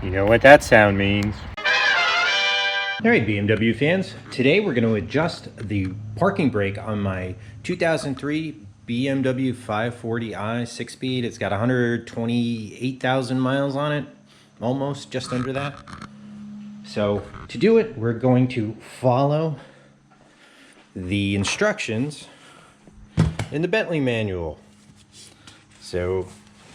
You know what that sound means. Alright, BMW fans, today we're going to adjust the parking brake on my 2003 BMW 540i 6-speed. It's got 128,000 miles on it, almost, just under that. So to do it, we're going to follow the instructions in the Bentley manual. So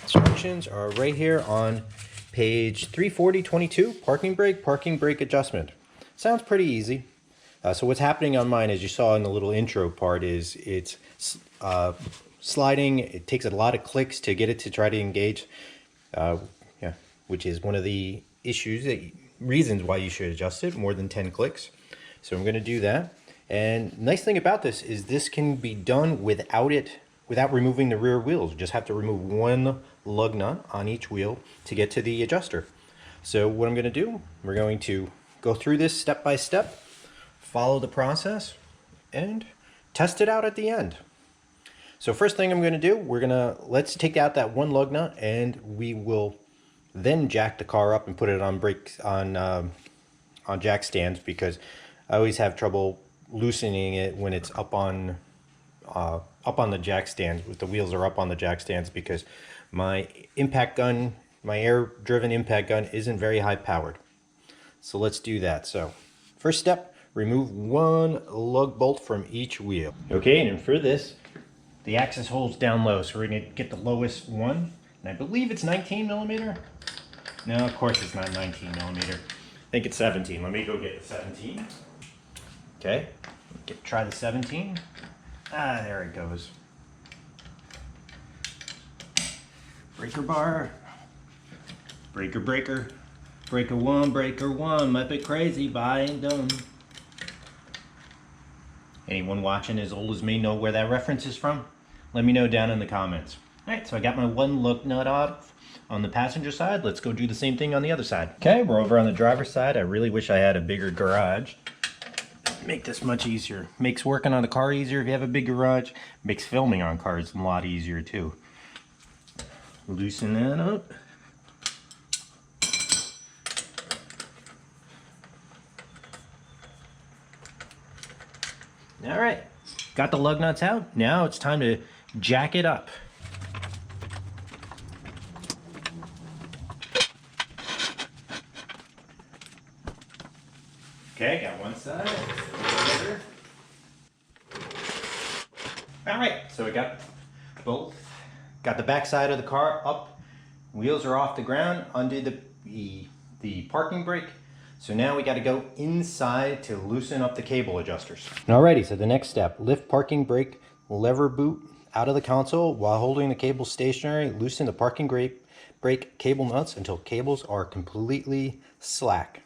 instructions are right here on page 34022, parking brake adjustment. Sounds pretty easy. So what's happening on mine, as you saw in the little intro part, is it's sliding. It takes a lot of clicks to get it to try to engage, which is one of the reasons why you should adjust it, more than 10 clicks. So I'm going to do that. And nice thing about this is this can be done without removing the rear wheels. You just have to remove one lug nut on each wheel to get to the adjuster. So what I'm going to do, we're going to go through this step by step, follow the process, and test it out at the end. So first thing I'm going to do, let's take out that one lug nut, and we will then jack the car up and put it on jack stands, because I always have trouble loosening it when it's up on the jack stands, with the wheels are up on the jack stands, because my air-driven impact gun isn't very high powered. So let's do that. So first step, remove one lug bolt from each wheel. Okay, and for this, the axis holds down low, so we're going to get the lowest one, and I believe it's 19 millimeter. No, of course it's not 19 millimeter. I think it's 17. Let me go get the 17. Okay, try the 17. Ah, there it goes. Breaker bar. Breaker. Breaker one, might be crazy, but I ain't done. Anyone watching as old as me know where that reference is from? Let me know down in the comments. Alright, so I got my one lug nut off on the passenger side. Let's go do the same thing on the other side. Okay, we're over on the driver's side. I really wish I had a bigger garage. Make this much easier. Makes working on a car easier if you have a big garage. Makes filming on cars a lot easier too. Loosen that up. All right, got the lug nuts out. Now it's time to jack it up. Okay, got one side. All right, so we got both. Got the back side of the car up. Wheels are off the ground, undid the parking brake. So now we got to go inside to loosen up the cable adjusters. Alrighty, so the next step, lift parking brake lever boot out of the console while holding the cable stationary. Loosen the parking brake cable nuts until cables are completely slack.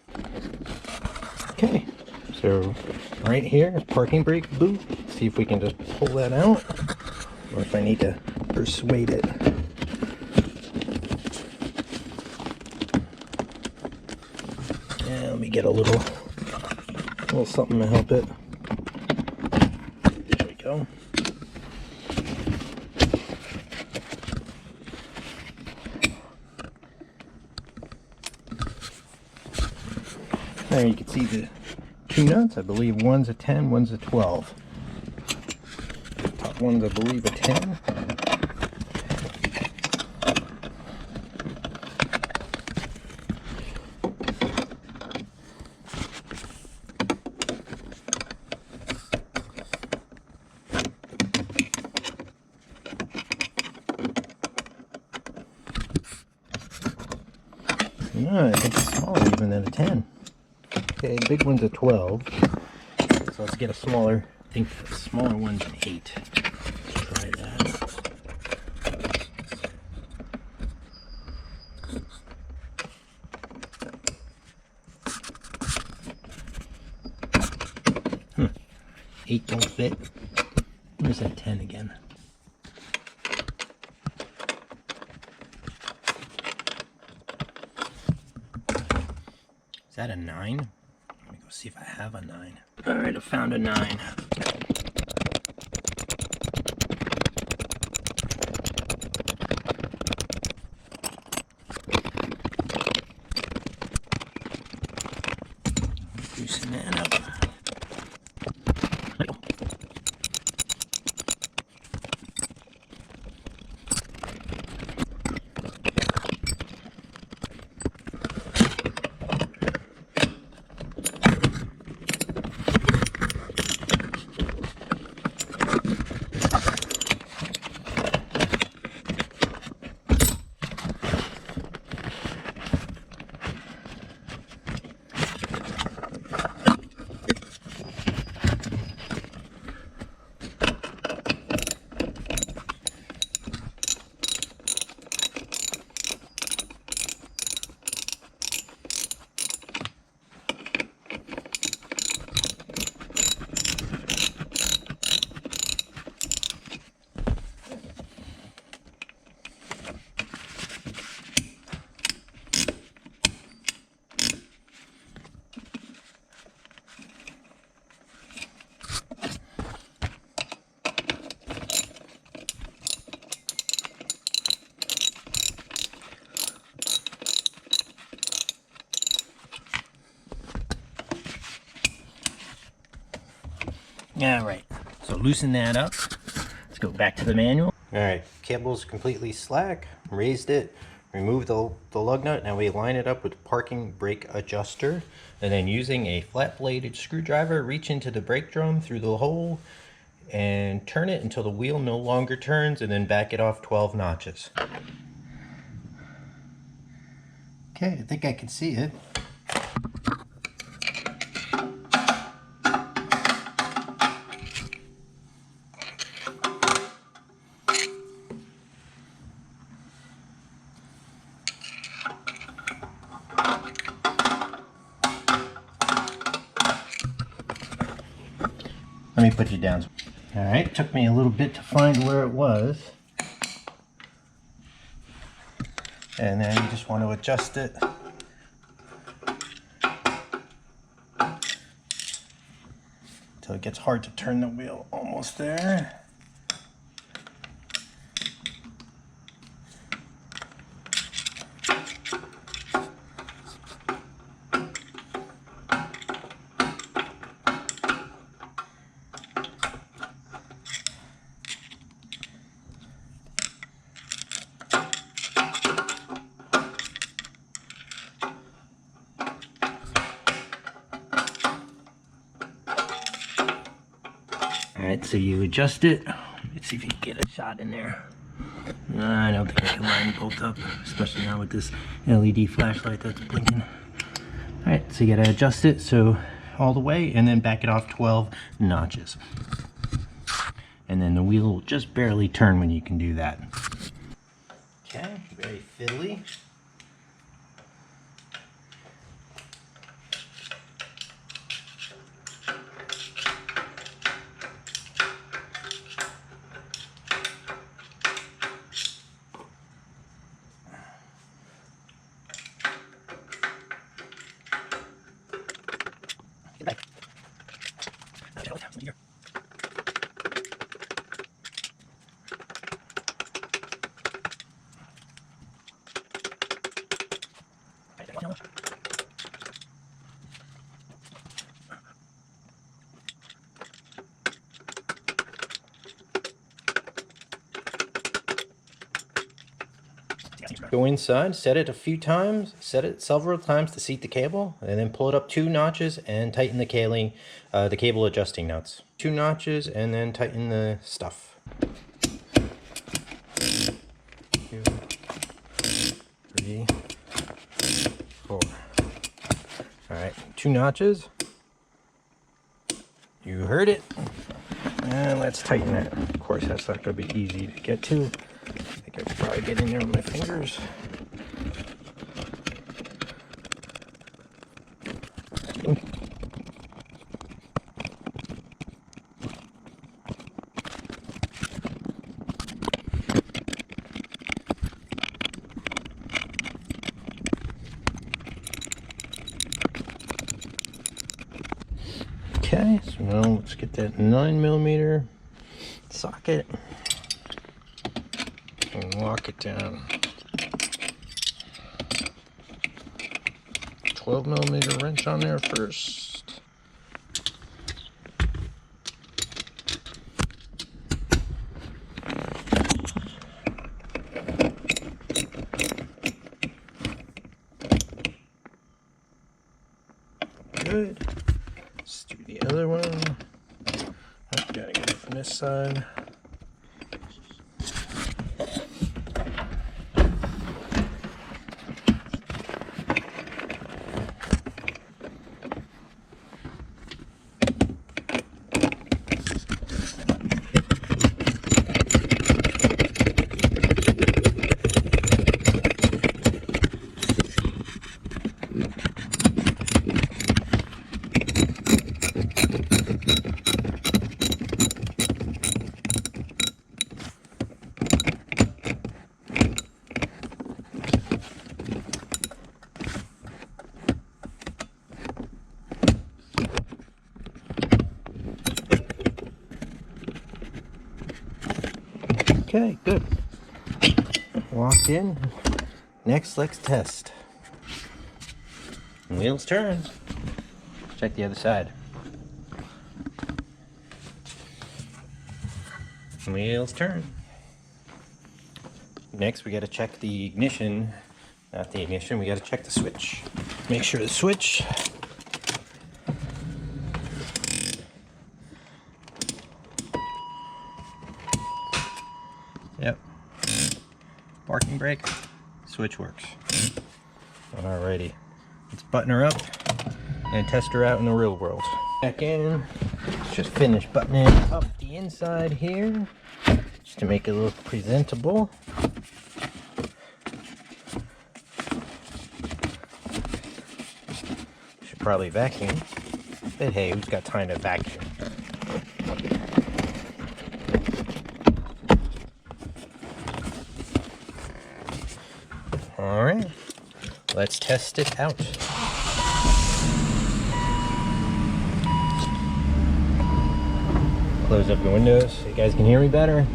Okay, so right here is parking brake boot. See if we can just pull that out, or if I need to persuade it. Let me get a little something to help it. There we go. There you can see the two nuts. I believe one's a 10, one's a 12. Top one's, I believe, a 10. No, I think it's smaller even than a 10. Okay, big one's a 12. So let's get a smaller, I think the smaller one's an 8. Let's try that. Huh. 8 don't fit. Where's that 10 again? Is that a 9? Let me go see if I have a 9. Alright, I found a 9. loosen that up. All right, so loosen that up. Let's go back to the manual. All right, cable's completely slack. Raised it, remove the lug nut. Now we line it up with parking brake adjuster, and then using a flat bladed screwdriver, reach into the brake drum through the hole and turn it until the wheel no longer turns, and then back it off 12 notches. Okay, I think I can see it. Let me put you down. All right, took me a little bit to find where it was. And then you just want to adjust it. Until it gets hard to turn the wheel. Almost there. Alright, so you adjust it. Let's see if you can get a shot in there. I don't think I can line both up, especially now with this LED flashlight that's blinking. Alright, so you gotta adjust it so all the way and then back it off 12 notches. And then the wheel will just barely turn when you can do that. Okay, very fiddly. Go inside, set it a few times, set it several times to seat the cable, and then pull it up 2 notches and tighten the cable adjusting nuts. 2 notches and then tighten the stuff. 2, 3, 4. Alright, 2 notches. You heard it. And let's tighten it. Of course, that's not going to be easy to get to. I think I could probably get in there with my fingers. Okay, so now let's get that 9mm socket and lock it down. 12mm wrench on there first. good. Let's do the other one. Oh, gotta get it from this side. Okay, good. Locked in. Next, let's test. Wheels turn. Check the other side. Wheels turn. Next, we got to check the ignition. Not the ignition, we got to check the switch. Make sure the switch. Yep. Parking brake, switch works. Alrighty, let's button her up and test her out in the real world. Back in, let's just finish buttoning up the inside here, just to make it look presentable. Should probably vacuum, but hey, who's got time to vacuum? All right, let's test it out. Close up the windows so you guys can hear me better.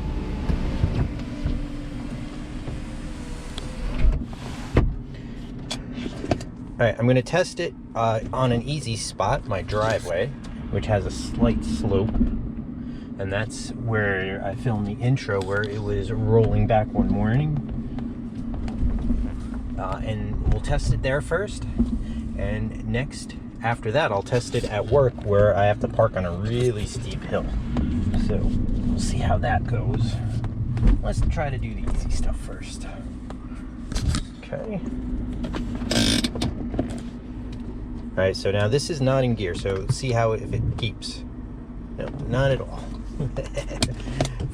All right, I'm gonna test it on an easy spot, my driveway, which has a slight slope. And that's where I filmed the intro, where it was rolling back one morning. And we'll test it there first, and next after that I'll test it at work where I have to park on a really steep hill. So we'll see how that goes. Let's try to do the easy stuff first. Okay. Alright, so now this is not in gear, so see how if it keeps. No, not at all.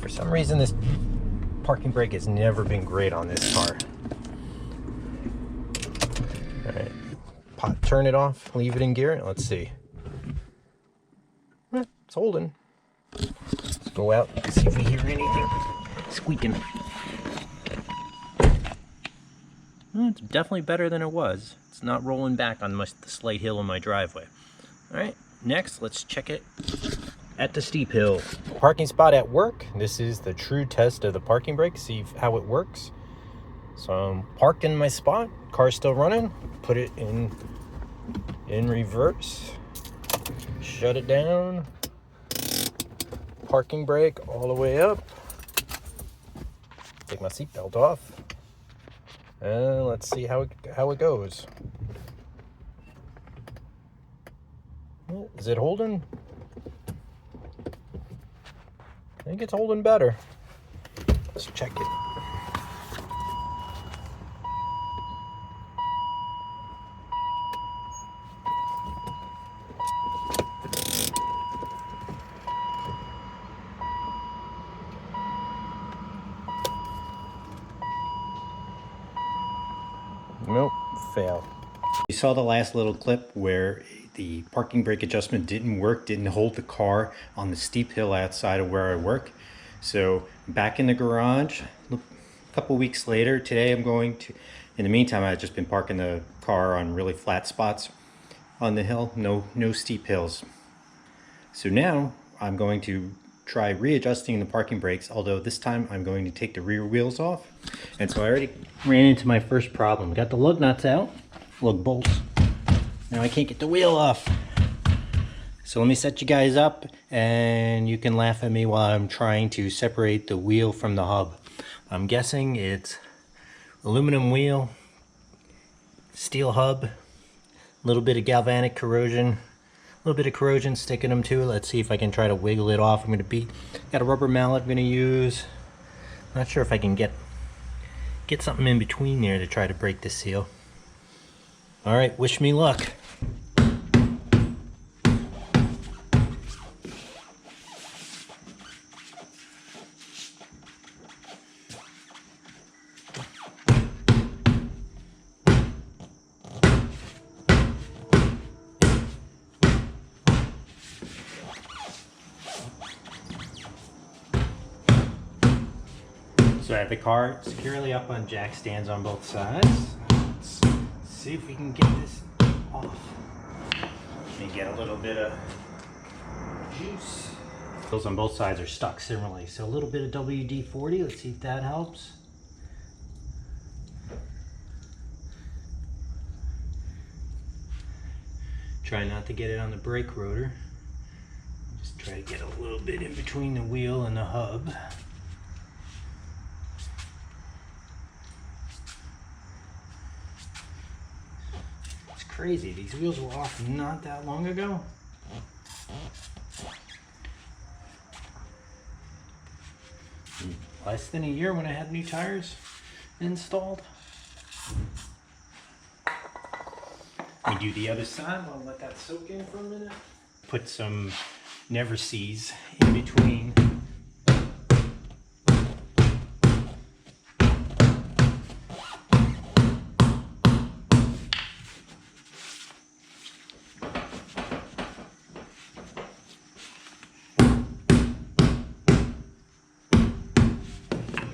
For some reason this parking brake has never been great on this car. Alright, turn it off, leave it in gear, let's see. It's holding. Let's go out and see if we hear anything squeaking. Well, it's definitely better than it was. It's not rolling back on the slight hill in my driveway. Alright, next let's check it at the steep hill. Parking spot at work. This is the true test of the parking brake, see how it works. So I'm parked in my spot, car's still running, put it in reverse, shut it down, parking brake all the way up, take my seatbelt off, and let's see how it goes. Is it holding? I think it's holding better. Let's check it. Nope, fail. You saw the last little clip where the parking brake adjustment didn't work, didn't hold the car on the steep hill outside of where I work. So back in the garage, a couple weeks later, today I'm going to, in the meantime, I've just been parking the car on really flat spots on the hill, no steep hills. So now I'm going to try readjusting the parking brakes, although this time I'm going to take the rear wheels off. And so I already ran into my first problem. Got the lug nuts out, lug bolts. Now I can't get the wheel off. So let me set you guys up and you can laugh at me while I'm trying to separate the wheel from the hub. I'm guessing it's aluminum wheel, steel hub, a little bit of galvanic corrosion little bit of corrosion sticking them too. Let's see if I can try to wiggle it off. Got a rubber mallet I'm gonna use. Not sure if I can get something in between there to try to break the seal. All right, wish me luck. So I have the car securely up on jack stands on both sides. Let's see if we can get this off. Let me get a little bit of juice. Those on both sides are stuck similarly. So a little bit of WD-40. Let's see if that helps. Try not to get it on the brake rotor. Just try to get a little bit in between the wheel and the hub. Crazy, these wheels were off not that long ago. Less than a year when I had new tires installed. We do the other side. I'll let that soak in for a minute. Put some never sees in between.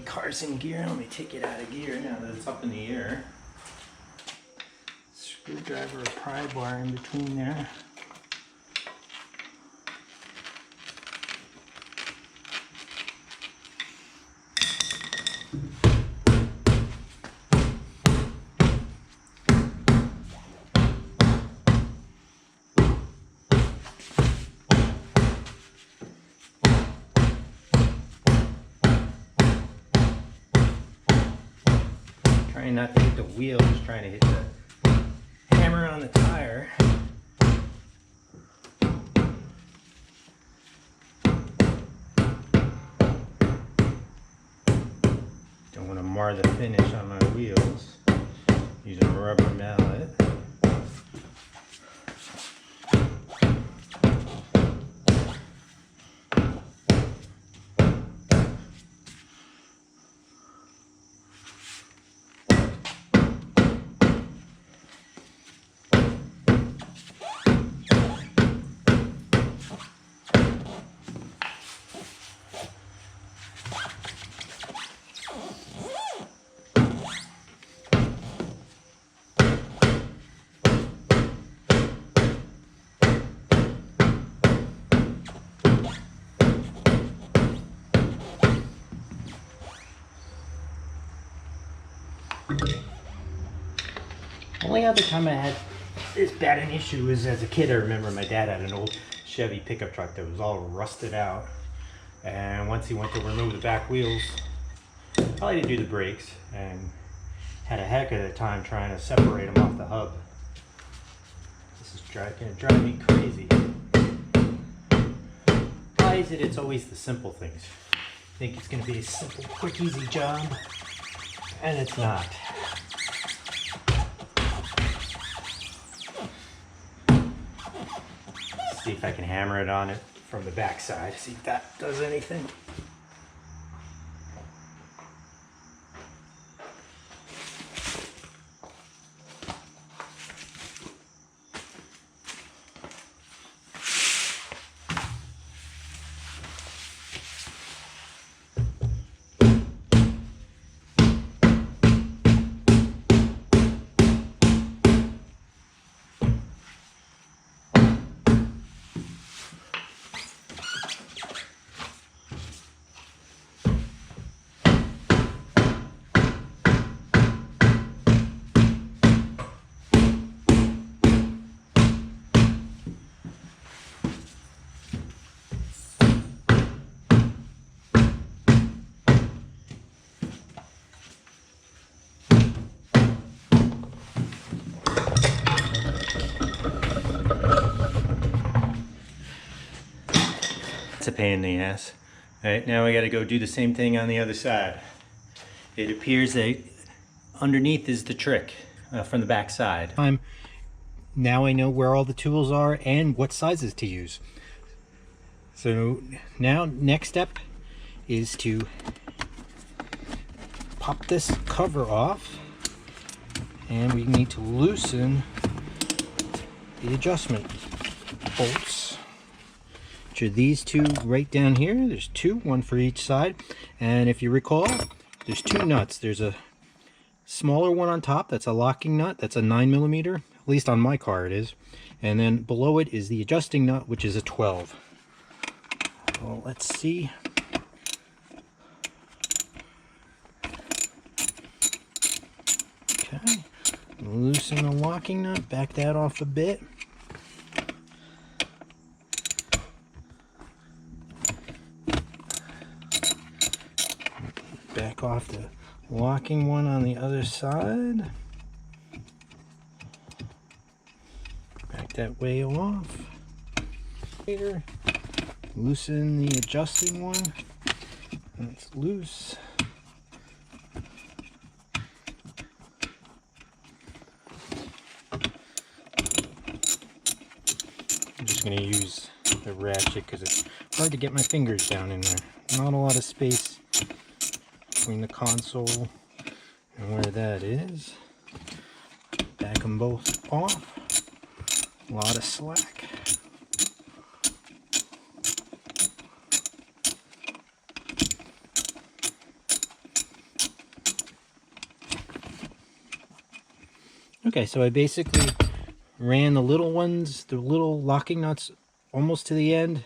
Car's in gear. Let me take it out of gear now that it's up in the air. Screwdriver or pry bar in between there. Trying not to hit the wheel, just trying to hit the hammer on the tire. Don't want to mar the finish on my wheels. Using a rubber mallet. Only other time I had this bad an issue was as a kid. I remember my dad had an old Chevy pickup truck that was all rusted out, and once he went to remove the back wheels, probably to do the brakes, and had a heck of a time trying to separate them off the hub. This is gonna drive me crazy. Why is it it's always the simple things? I think it's gonna be a simple, quick, easy job, and it's not. See if I can hammer it on it from the back side, see if that does anything. a pain in the ass. All right, now we got to go do the same thing on the other side. It appears that underneath is the trick from the back side. Now I know where all the tools are and what sizes to use. So now next step is to pop this cover off, and we need to loosen the adjustment bolts, which are these two right down here. There's two, one for each side, and if you recall, there's two nuts. There's a smaller one on top, that's a locking nut, that's a 9mm, at least on my car it is, and then below it is the adjusting nut, which is a 12. Well, let's see. Okay, loosen the locking nut, back that off a bit. Back off the locking one on the other side. Back that way off. Here. Loosen the adjusting one. It's loose. I'm just going to use the ratchet because it's hard to get my fingers down in there. Not a lot of space between the console and where that is. Back them both off. A lot of slack. Okay, so I basically ran the little ones, the little locking nuts, almost to the end,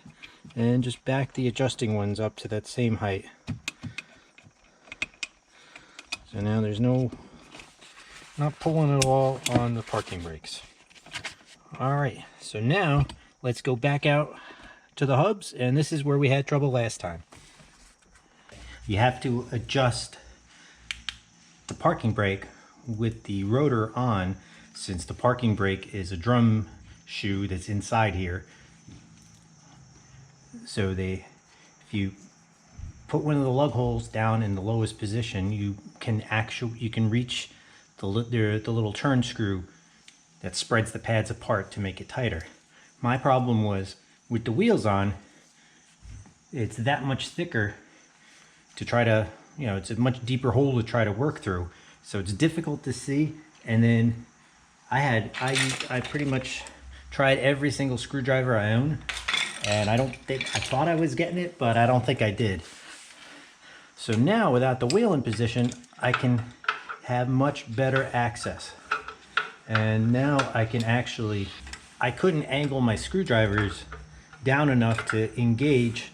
and just backed the adjusting ones up to that same height. So now there's not pulling at all on the parking brakes. Alright, so now let's go back out to the hubs, and this is where we had trouble last time. You have to adjust the parking brake with the rotor on, since the parking brake is a drum shoe that's inside here. So if you put one of the lug holes down in the lowest position, you can reach the little turn screw that spreads the pads apart to make it tighter. My problem was with the wheels on, it's that much thicker to try to, it's a much deeper hole to try to work through. So it's difficult to see, and then I pretty much tried every single screwdriver I own, and I thought I was getting it, but I don't think I did. So now without the wheel in position, I can have much better access. And now I couldn't angle my screwdrivers down enough to engage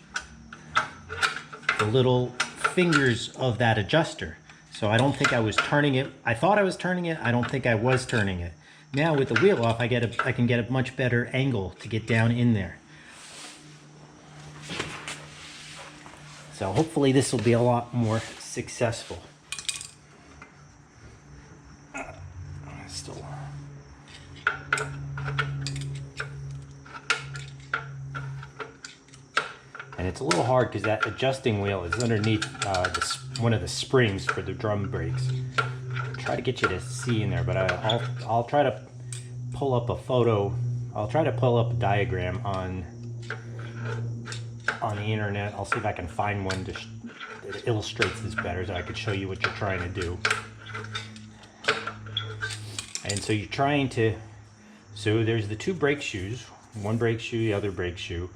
the little fingers of that adjuster. So I don't think I was turning it. I thought I was turning it. I don't think I was turning it. Now with the wheel off, I can get a much better angle to get down in there. So hopefully this will be a lot more successful. And it's a little hard because that adjusting wheel is underneath one of the springs for the drum brakes. I'll try to get you to see in there, but I'll try to pull up a photo. I'll try to pull up a diagram on the internet. I'll see if I can find one that illustrates this better, so I could show you what you're trying to do. And so you're trying to, so there's the two brake shoes, one brake shoe, the other brake shoe,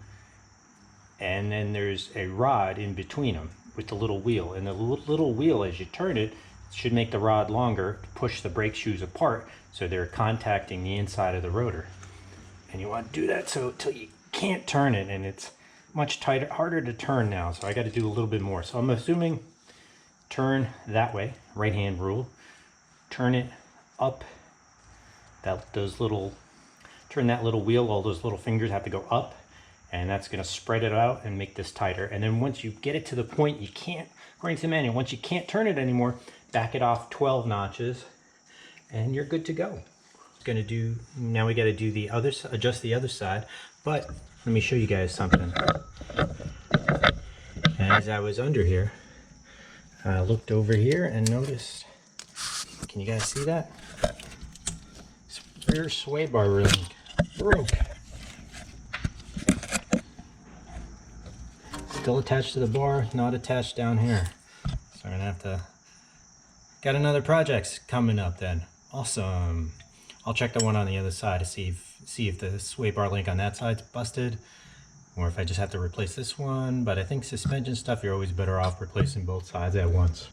and then there's a rod in between them with the little wheel. And the little wheel, as you turn it, should make the rod longer to push the brake shoes apart so they're contacting the inside of the rotor. And you want to do that so till you can't turn it, and it's much tighter, harder to turn now, so I got to do a little bit more. So I'm assuming turn that way, right hand rule, turn it up, turn that little wheel, all those little fingers have to go up, and that's going to spread it out and make this tighter. And then once you get it to the point you can't, according to the manual, once you can't turn it anymore, back it off 12 notches and you're good to go. Now we got to do the other, adjust the other side, but let me show you guys something. as I was under here, I looked over here and noticed, can you guys see that? Rear sway bar ring broke. Still attached to the bar, not attached down here. So I'm gonna have to, got another project coming up then. Awesome. I'll check the one on the other side to see if the sway bar link on that side's busted, or if I just have to replace this one. But I think suspension stuff, you're always better off replacing both sides at once.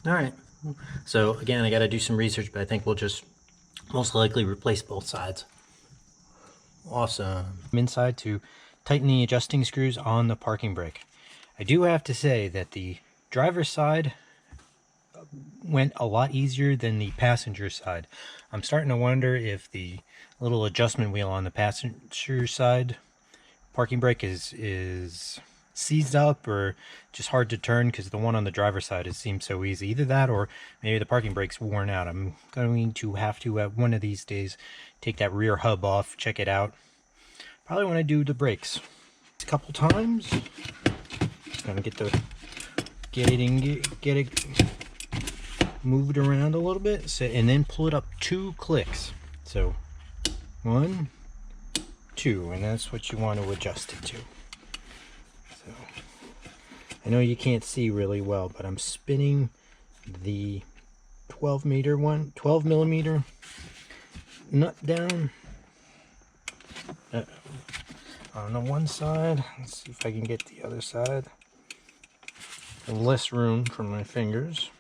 All right. So again, I got to do some research, but I think we'll just most likely replace both sides. Awesome. I'm inside to tighten the adjusting screws on the parking brake. I do have to say that the driver's side went a lot easier than the passenger side. I'm starting to wonder if the little adjustment wheel on the passenger side parking brake is seized up or just hard to turn, because the one on the driver's side, it seems so easy. Either that or maybe the parking brake's worn out. I'm going to have to at one of these days take that rear hub off, check it out. Probably when I do the brakes a couple times. Gonna get it moved around a little bit, so, and then pull it up 2 clicks. So 1, 2, and that's what you want to adjust it to. So I know you can't see really well, but I'm spinning the 12 millimeter nut down on the one side. Let's see if I can get the other side. Less room for my fingers.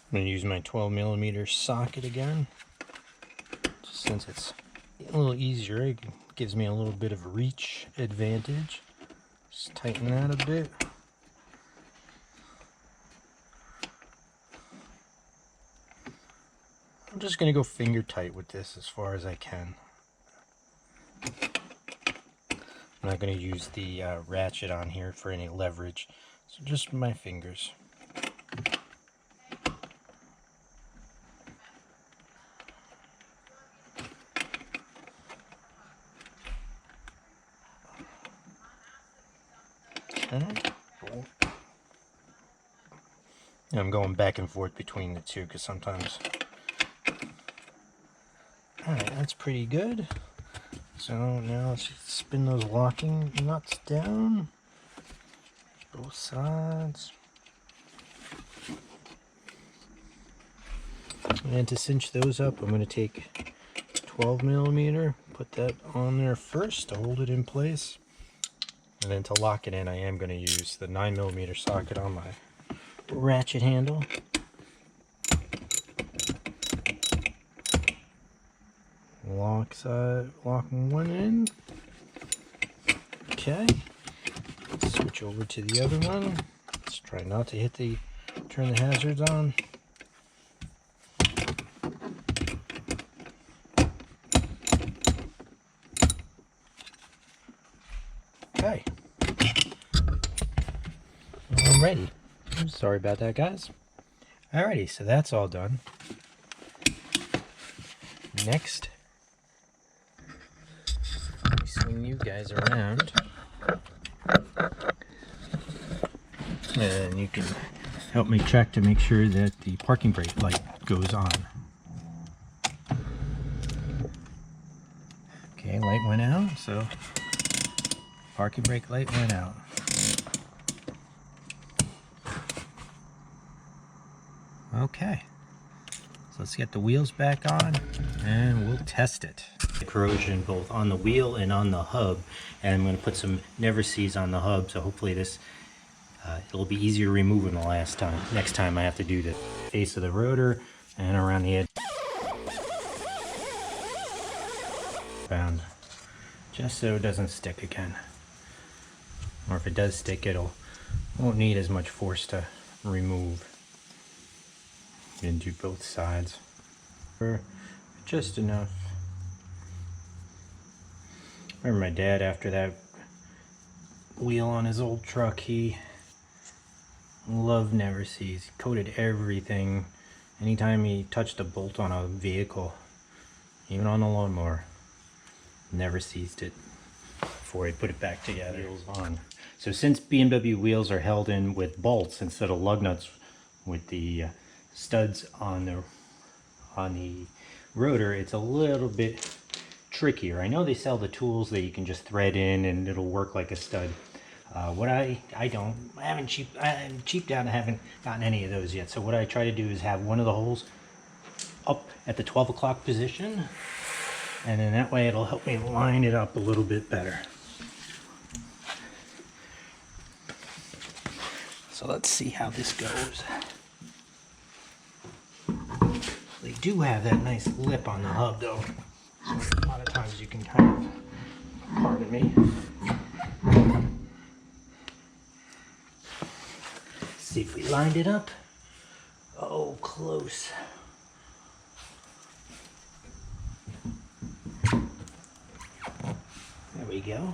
I'm going to use my 12 millimeter socket again, just since it's a little easier. It gives me a little bit of reach advantage. Just tighten that a bit. I'm just going to go finger tight with this as far as I can. I'm not going to use the ratchet on here for any leverage, so just my fingers. I'm going back and forth between the two because sometimes. Alright, that's pretty good. So now let's spin those locking nuts down. Both sides. And to cinch those up, I'm going to take 12 millimeter, put that on there first to hold it in place. And then to lock it in, I am going to use the 9 millimeter socket on my ratchet handle. Lock one in. Okay. Switch over to the other one. Let's try not to turn the hazards on. Okay. I'm ready. Sorry about that, guys. Alrighty, so that's all done. Next, let me swing you guys around, and you can help me check to make sure that the parking brake light goes on. Okay, light went out, so parking brake light went out. Okay, so let's get the wheels back on and we'll test it. Corrosion both on the wheel and on the hub, and I'm going to put some never sees on the hub, so hopefully this it'll be easier to remove than the next time I have to do the face of the rotor and around the edge. Found, just so it doesn't stick again, or if it does stick, won't need as much force to remove. And do both sides for just enough. I remember my dad, after that wheel on his old truck, he Love never sees. Coated everything. Anytime he touched a bolt on a vehicle, even on the lawnmower, never seized it before he put it back together. Wheels on. So since BMW wheels are held in with bolts instead of lug nuts with the studs on the rotor, it's a little bit trickier. I know they sell the tools that you can just thread in and it'll work like a stud. What I haven't cheaped out and haven't gotten any of those yet. So what I try to do is have one of the holes up at the 12 o'clock position, and then that way it'll help me line it up a little bit better. So let's see how this goes. They do have that nice lip on the hub though, so a lot of times you can kind of, pardon me, see if we lined it up. Oh, close. There we go.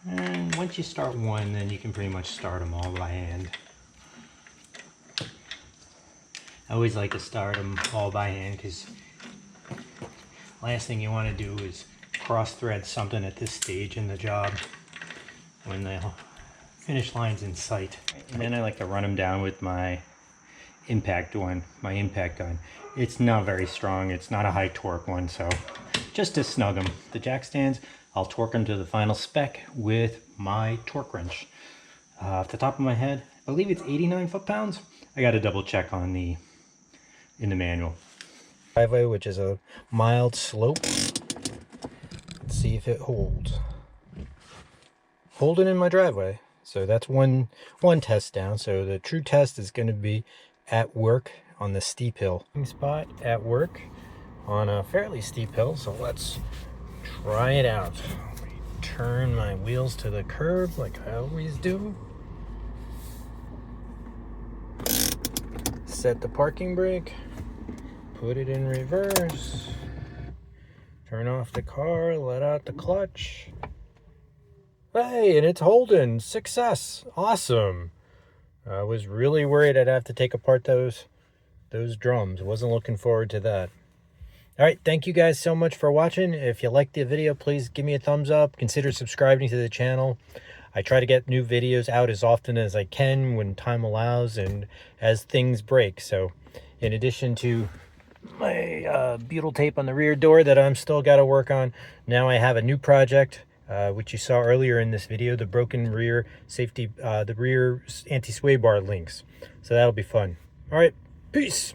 And once you start one, then you can pretty much start them all by hand. I always like to start them all by hand because last thing you want to do is cross thread something at this stage in the job when the finish line's in sight. And then I like to run them down with my impact gun. It's not very strong, it's not a high torque one, so just to snug them. The jack stands, I'll torque them to the final spec with my torque wrench. Off the top of my head, I believe it's 89 foot-pounds. I got to double check on in the manual. Driveway, which is a mild slope. Let's see if it holds. Holding in my driveway. So that's one test down. So the true test is going to be at work on the steep hill. Spot at work on a fairly steep hill. So let's try it out. Turn my wheels to the curb like I always do. Set the parking brake. Put it in reverse. Turn off the car. Let out the clutch. Hey, and it's holding. Success. Awesome. I was really worried I'd have to take apart those drums. Wasn't looking forward to that. All right, thank you guys so much for watching. If you liked the video, please give me a thumbs up. Consider subscribing to the channel. I try to get new videos out as often as I can when time allows and as things break. So in addition to my butyl tape on the rear door that I'm still got to work on, now I have a new project, which you saw earlier in this video, the broken rear safety, the rear anti-sway bar links. So that'll be fun. All right, peace.